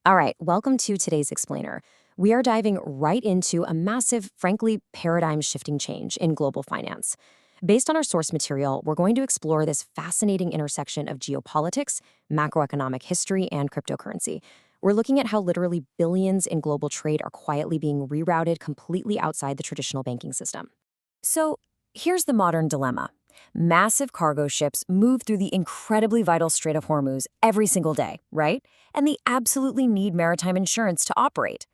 All right, welcome to today's Explainer. We are diving right into a massive, frankly, paradigm-shifting change in global finance. Based on our source material, we're going to explore this fascinating intersection of geopolitics, macroeconomic history, and cryptocurrency. We're looking at how literally billions in global trade are quietly being rerouted completely outside the traditional banking system. So here's the modern dilemma. Massive cargo ships move through the incredibly vital Strait of Hormuz every single day, right? And they absolutely need maritime insurance to operate.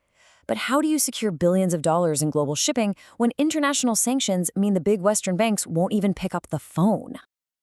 But how do you secure billions of dollars in global shipping when international sanctions mean the big Western banks won't even pick up the phone?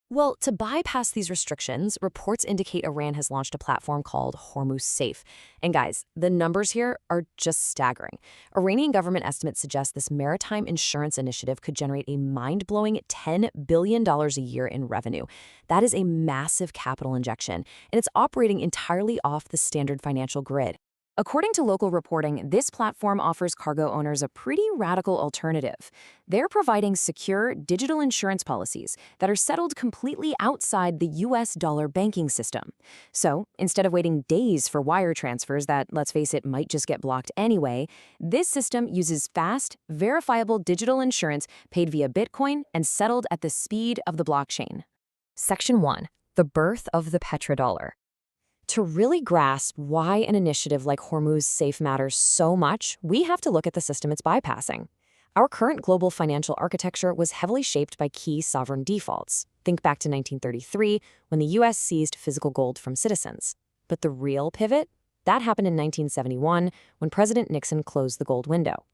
Well, to bypass these restrictions, reports indicate Iran has launched a platform called Hormuz Safe. And guys, the numbers here are just staggering. Iranian government estimates suggest this maritime insurance initiative could generate a mind-blowing $10 billion a year in revenue. That is a massive capital injection, and it's operating entirely off the standard financial grid. According to local reporting, this platform offers cargo owners a pretty radical alternative. They're providing secure digital insurance policies that are settled completely outside the US dollar banking system. So, instead of waiting days for wire transfers that, let's face it, might just get blocked anyway, this system uses fast, verifiable digital insurance paid via Bitcoin and settled at the speed of the blockchain. Section 1. The birth of the petrodollar. To really grasp why an initiative like Hormuz Safe matters so much, we have to look at the system it's bypassing. Our current global financial architecture was heavily shaped by key sovereign defaults. Think back to 1933, when the U.S. seized physical gold from citizens. But the real pivot? That happened in 1971, when President Nixon closed the gold window.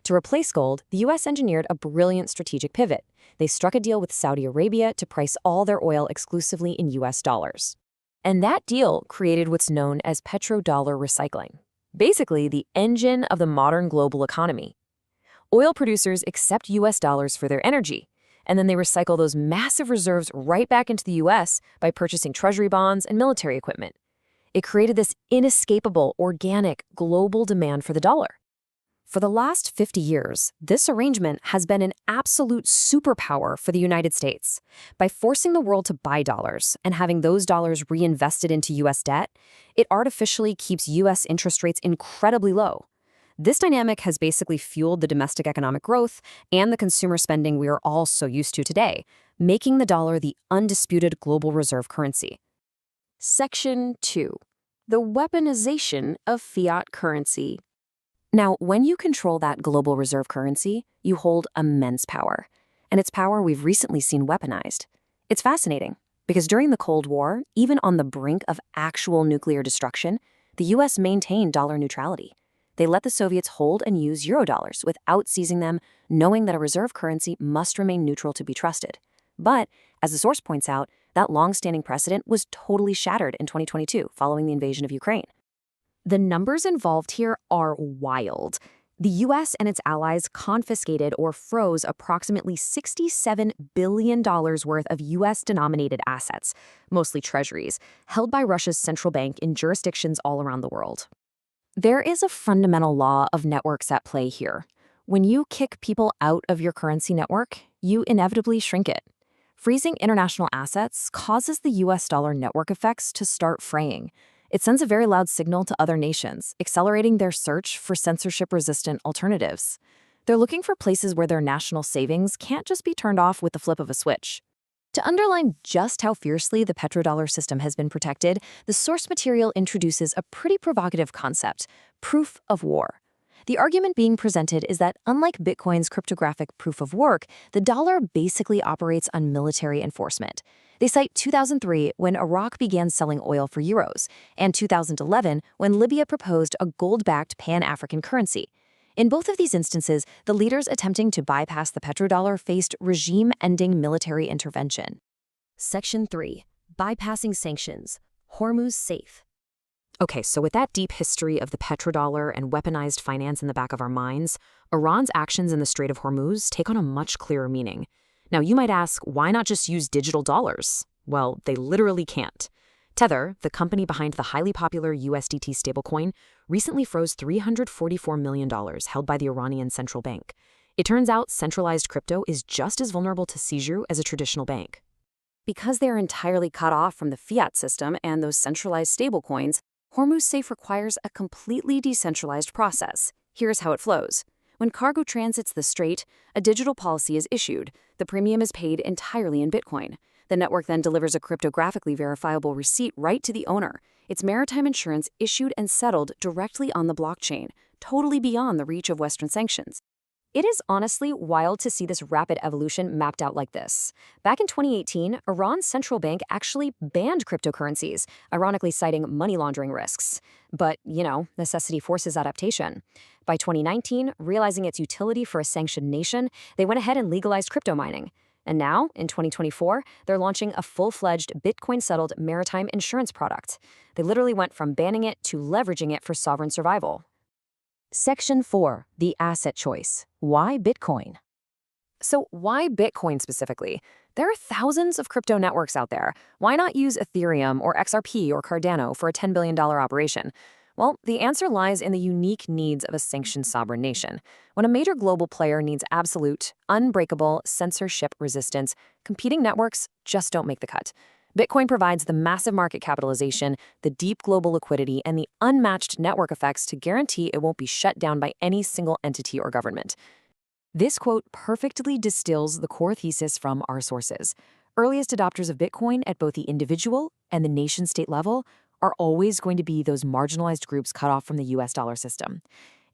To replace gold, the U.S. engineered a brilliant strategic pivot. They struck a deal with Saudi Arabia to price all their oil exclusively in U.S. dollars. And that deal created what's known as petrodollar recycling, basically the engine of the modern global economy. Oil producers accept U.S. dollars for their energy, and then they recycle those massive reserves right back into the U.S. by purchasing treasury bonds and military equipment. It created this inescapable, organic, global demand for the dollar. For the last 50 years, this arrangement has been an absolute superpower for the United States. By forcing the world to buy dollars and having those dollars reinvested into U.S. debt, it artificially keeps U.S. interest rates incredibly low. This dynamic has basically fueled the domestic economic growth and the consumer spending we are all so used to today, making the dollar the undisputed global reserve currency. Section 2. The weaponization of fiat currency. Now, when you control that global reserve currency, you hold immense power. And it's power we've recently seen weaponized. It's fascinating, because during the Cold War, even on the brink of actual nuclear destruction, the U.S. maintained dollar neutrality. They let the Soviets hold and use eurodollars without seizing them, knowing that a reserve currency must remain neutral to be trusted. But, as the source points out, that long-standing precedent was totally shattered in 2022 following the invasion of Ukraine. The numbers involved here are wild. The U.S. and its allies confiscated or froze approximately $67 billion worth of U.S.-denominated assets, mostly treasuries, held by Russia's central bank in jurisdictions all around the world. There is a fundamental law of networks at play here. When you kick people out of your currency network, you inevitably shrink it. Freezing international assets causes the U.S. dollar network effects to start fraying. It sends a very loud signal to other nations, accelerating their search for censorship-resistant alternatives. They're looking for places where their national savings can't just be turned off with the flip of a switch. To underline just how fiercely the petrodollar system has been protected, the source material introduces a pretty provocative concept: proof of war. The argument being presented is that, unlike Bitcoin's cryptographic proof of work, the dollar basically operates on military enforcement. They cite 2003, when Iraq began selling oil for euros, and 2011, when Libya proposed a gold-backed pan-African currency. In both of these instances, the leaders attempting to bypass the petrodollar faced regime-ending military intervention. Section 3. Bypassing sanctions. Hormuz Safe. Okay, so with that deep history of the petrodollar and weaponized finance in the back of our minds, Iran's actions in the Strait of Hormuz take on a much clearer meaning. Now, you might ask, why not just use digital dollars? Well, they literally can't. Tether, the company behind the highly popular USDT stablecoin, recently froze $344 million held by the Iranian central bank. It turns out centralized crypto is just as vulnerable to seizure as a traditional bank. Because they are entirely cut off from the fiat system and those centralized stablecoins, Hormuz Safe requires a completely decentralized process. Here's how it flows. When cargo transits the strait, a digital policy is issued. The premium is paid entirely in Bitcoin. The network then delivers a cryptographically verifiable receipt right to the owner. It's maritime insurance issued and settled directly on the blockchain, totally beyond the reach of Western sanctions. It is honestly wild to see this rapid evolution mapped out like this. Back in 2018, Iran's central bank actually banned cryptocurrencies, ironically citing money laundering risks. But, necessity forces adaptation. By 2019, realizing its utility for a sanctioned nation, they went ahead and legalized crypto mining. And now, in 2024, they're launching a full-fledged Bitcoin-settled maritime insurance product. They literally went from banning it to leveraging it for sovereign survival. Section 4, the asset choice. Why Bitcoin? So why Bitcoin specifically? There are thousands of crypto networks out there. Why not use Ethereum or XRP or Cardano for a $10 billion operation? Well, the answer lies in the unique needs of a sanctioned sovereign nation. When a major global player needs absolute, unbreakable, censorship resistance, competing networks just don't make the cut. Bitcoin provides the massive market capitalization, the deep global liquidity, and the unmatched network effects to guarantee it won't be shut down by any single entity or government. This quote perfectly distills the core thesis from our sources. Earliest adopters of Bitcoin at both the individual and the nation-state level are always going to be those marginalized groups cut off from the US dollar system.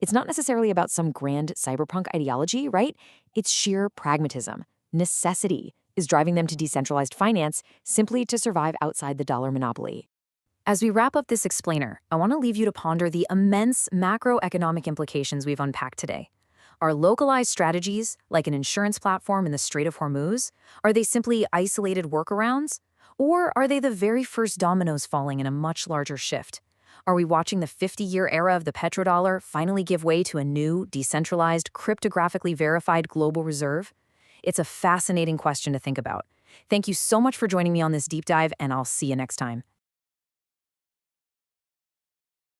It's not necessarily about some grand cyberpunk ideology, right? It's sheer pragmatism. Necessity is driving them to decentralized finance simply to survive outside the dollar monopoly. As we wrap up this explainer, I want to leave you to ponder the immense macroeconomic implications we've unpacked today. Are localized strategies, like an insurance platform in the Strait of Hormuz, are they simply isolated workarounds? Or are they the very first dominoes falling in a much larger shift? Are we watching the 50-year era of the petrodollar finally give way to a new, decentralized, cryptographically verified global reserve? It's a fascinating question to think about. Thank you so much for joining me on this deep dive, and I'll see you next time.